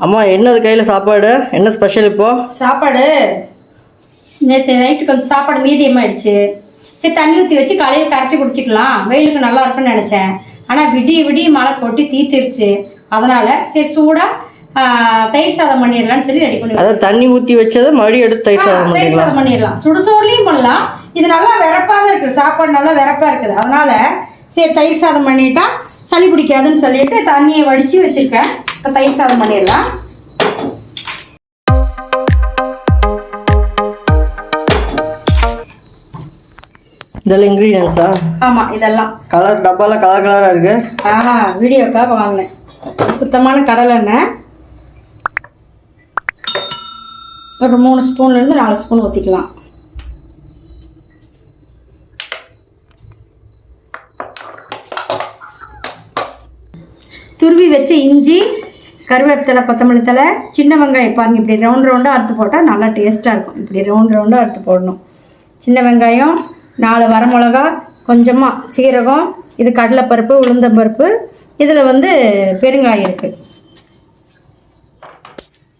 அம்மா என்னது கையில் சாப்பாடு? என்ன ஸ்பெஷல் இப்போ? சாப்பாடு நேற்று நைட்டு கொஞ்சம் சாப்பாடு மீதியமாகிடுச்சு. சரி தண்ணி ஊற்றி வச்சு காலையில் கரைச்சி குடிச்சிக்கலாம், வெயிலுக்கு நல்லா இருக்குன்னு நினச்சேன். ஆனால் விடிய மழை கொட்டி தீர்த்திருச்சு. அதனால் சரி சூடாக தயிர் சாதம் பண்ணிடலான்னு சொல்லி ரெடி பண்ணி. அதாவது தண்ணி ஊற்றி வச்சதை மறுபடியும் எடுத்து தயிர் சாதம் பண்ணிடலாம். சுடுசோர்லேயும் பண்ணலாம். இது நல்லா விறப்பாக தான் இருக்குது, சாப்பாடு நல்லா விறப்பாக இருக்குது. அதனால் சரி தயிர் சாதம் பண்ணிட்டா சளி பிடிக்காதுன்னு சொல்லிட்டு தண்ணியை வடித்து வச்சுருக்கேன். இப்போ தயிர் சாதம் பண்ணிடலாம். இதெல்லாம் இன்க்ரீடியன்ஸா? ஆமாம், இதெல்லாம் கலர் டப்பாலாம் கலர் கலராக இருக்கு. வீடியோக்காக வாங்கினேன். சுத்தமான கடலை எண்ணெய் ஒரு 3 ஸ்பூன்லேருந்து 4 ஸ்பூன் ஊற்றிக்கலாம். துருவி வச்ச இஞ்சி, கருவேப்பிலை, கொத்தமல்லி தழை, சின்ன வெங்காயம் பாருங்கள். இப்படி ரவுண்டாக அறுத்து போட்டால் நல்லா டேஸ்ட்டாக இருக்கும். இப்படி ரவுண்டாக அறுத்து போடணும். சின்ன வெங்காயம், 4 வரமிளகா, கொஞ்சமாக சீரகம், இது கடலைப்பருப்பு, உளுந்தம்பருப்பு, இதில் பெருங்காயம் இருக்குது.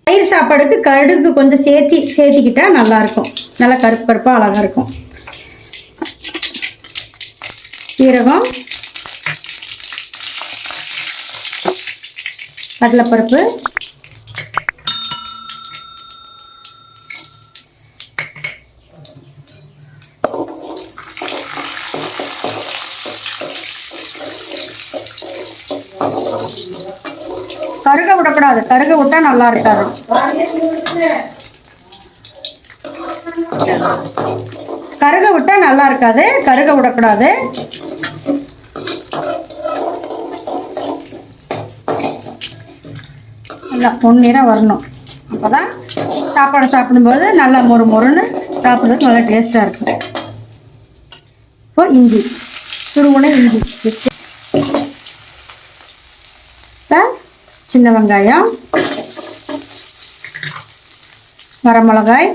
தயிர் சாப்பாடுக்கு கடுகு கொஞ்சம் சேர்த்திக்கிட்டா நல்லாயிருக்கும். நல்லா கருப்பு பருப்பாக அழகாக இருக்கும். சீரகம், கடலைப்பருப்பு, கருக விடக்கூடாது. கருக விட்டா நல்லா இருக்காது. கருக விட்டா நல்லா இருக்காது. கருக விடக்கூடாது. நல்லா பொன்னிறம் வரணும். அப்போதான் சாப்பாடு சாப்பிடும்போது நல்லா மொறுன்னு சாப்பிட்றதுக்கு நல்லா டேஸ்ட்டாக இருக்கும். இப்போ இஞ்சி, துருவனை இஞ்சி, சின்ன வெங்காயம், வரமிளகாய்,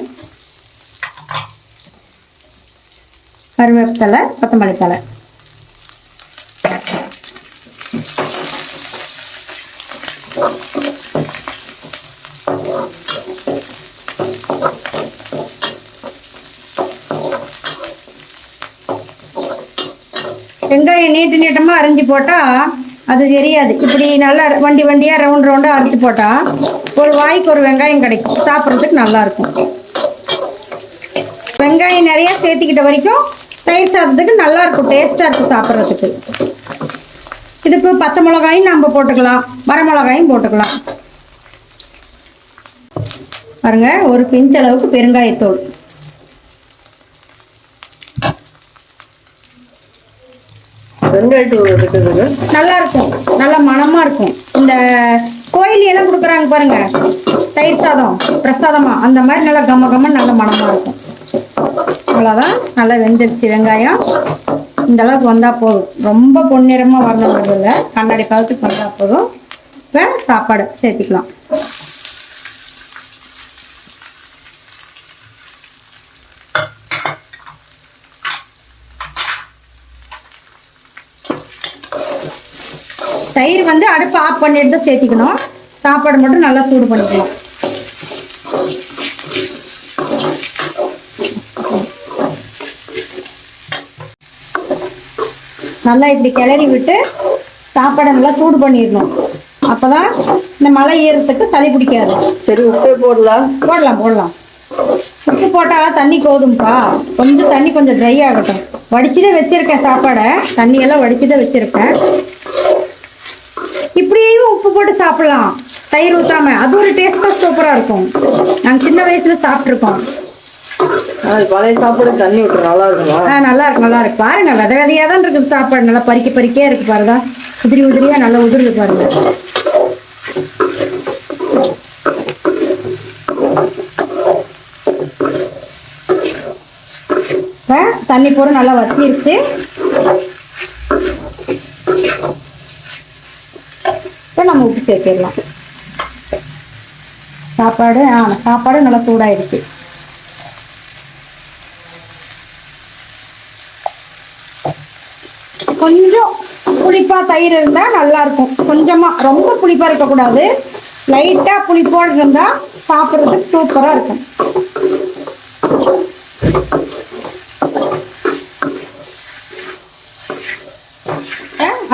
கருவேப்பிலை, கொத்தமல்லி தழை. வெங்காயம் நீட்டமாக அரிஞ்சு போட்டால் அது தெரியாது. இப்படி நல்லா வண்டியாக ரவுண்டாக அரைச்சி போட்டால் ஒரு வாய்க்கு ஒரு வெங்காயம் கிடைக்கும். சாப்பிட்றதுக்கு நல்லாயிருக்கும். வெங்காயம் நிறையா சேர்த்துக்கிட்ட வரைக்கும் தயிர் சாதத்துக்கு நல்லாயிருக்கும், டேஸ்ட்டாக இருக்கும் சாப்பிட்றதுக்கு. இதுக்கு பச்சை மிளகாயும் நம்ம போட்டுக்கலாம், வரமிளகாயும் போட்டுக்கலாம். பாருங்க, ஒரு பிஞ்ச் அளவுக்கு பெருங்காயத்தூள். நல்லா இருக்கும், நல்லா மணமா இருக்கும். இந்த கோயிலெல்லாம் கொடுக்குறாங்க பாருங்க தயிர் சாதம் பிரசாதமா, அந்த மாதிரி நல்லா கம்ம நல்ல மணமா இருக்கும். அவ்வளோதான், நல்லா வெந்துருச்சு. வெங்காயம் இந்த அளவுக்கு வந்தால் போதும். ரொம்ப பொன்னிறமாக வரணும் இல்லை, கண்ணாடி பதத்துக்கு வந்தால் போதும். இப்போ சாப்பாடு சேர்த்துக்கலாம். தயிர் அடுப்பு ஆஃப் பண்ணிட்டு தான் சேர்த்திக்கணும். சாப்பாடு மட்டும் நல்லா சூடு பண்ணிக்கலாம். நல்லா இப்படி கிளறி விட்டு சாப்பாடை நல்லா சூடு பண்ணிடணும். அப்போதான் இந்த மழை ஏறத்துக்கு சளி பிடிக்காது. சரி, உப்பு போடலாம். உப்பு போட்டால் தண்ணி போதும்ப்பா. கொஞ்சம் தண்ணி கொஞ்சம் ட்ரை ஆகட்டும். வடிச்சுதான் வச்சிருக்கேன் சாப்பாடை, தண்ணியெல்லாம் வடிச்சுதான் வச்சிருக்கேன். இப்படியும் உப்பு போட்டு சாப்பிடலாம் தயிர் ஊற்றாம. அது ஒரு டேஸ்டா சூப்பரா இருக்கும். நாங்கள் சின்ன வயசுல சாப்பிட்ருக்கோம். பழைய சாப்பாடு தண்ணி விட்டு நல்லா இருக்குமா? நல்லா இருக்கு. பாருங்க, விதையா தான் இருக்குது சாப்பாடு. நல்லா பறிக்கையா இருக்கு பாருங்க. உதிரியா நல்லா உதிருது பாருங்க. தண்ணி போற நல்லா வத்திருச்சு. நம்ம உப்பு சேர்த்திடலாம். சாப்பாடு நல்லா சூடாயிடுச்சு. கொஞ்சம் புளிப்பா தயிர் இருந்தா நல்லா இருக்கும். கொஞ்சமா, ரொம்ப புளிப்பா இருக்கக்கூடாது, லைட்டாக புளிப்போடு இருந்தால் சாப்பிட்றதுக்கு சூப்பராக இருக்கும்.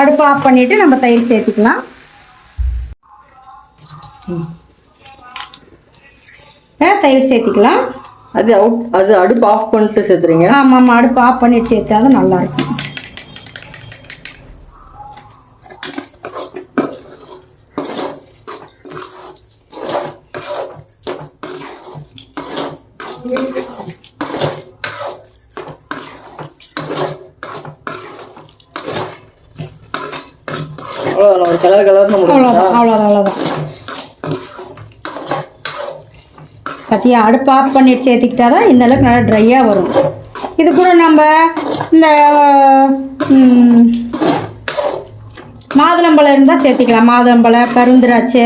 அடுப்பு ஆஃப் பண்ணிட்டு நம்ம தயிர் சேர்த்துக்கலாம். தயிர் சேர்த்துக்கலாம். அது அடுப்பு ஆஃப் பண்ணிட்டு சேர்த்துறீங்க? ஆமாம், அடுப்பு ஆஃப் பண்ணிட்டு சேர்த்தா தான் நல்லா இருக்கும். ஒரு கலர் அவ்வளோதான். பத்தியா, அடுப்பு ஆஃப் பண்ணிட்டு சேர்த்துக்கிட்டா தான் இந்த அளவுக்கு நல்லா ட்ரையாக வரும். இது கூட நம்ம இந்த மாதுளம்பழம் இருந்தால் சேர்த்துக்கலாம். மாதுளம்பழம், கருந்திராட்சை,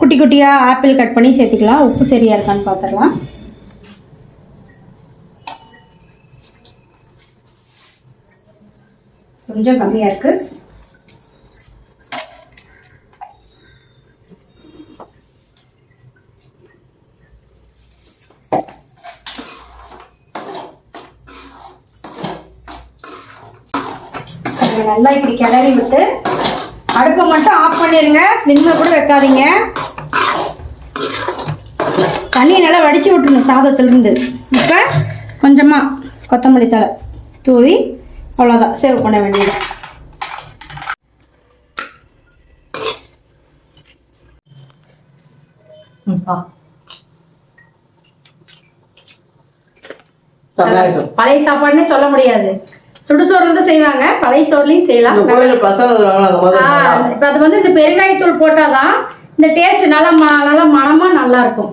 குட்டி குட்டியாக ஆப்பிள் கட் பண்ணி சேர்த்துக்கலாம். உப்பு சரியாக இருக்கான்னு பார்த்துக்கலாம். கொஞ்சம் கம்மியாக இருக்குது. நல்லா இப்படி கிளறி விட்டு அடுப்பை மட்டும் ஆஃப் பண்ணிடுங்க. ஸ்லிம்ல கூட வைக்காதீங்க. தண்ணியை நல்லா வடித்து விட்டுருணும் சாதத்துலேருந்து. இப்போ கொஞ்சமாக கொத்தமல்லி தழை தூவி அவ்வளோதான், சேவ் பண்ண வேண்டியது. பழைய சாப்பாடுன்னு சொல்ல முடியாது. சுடுசோறுல தான் செய்வாங்க, பழைய சோறுலையும் செய்யலாம். இப்போ அது வந்து இந்த பெருங்காயத்தூள் போட்டாதான் இந்த டேஸ்ட் நல்லா மனமா நல்லா இருக்கும்.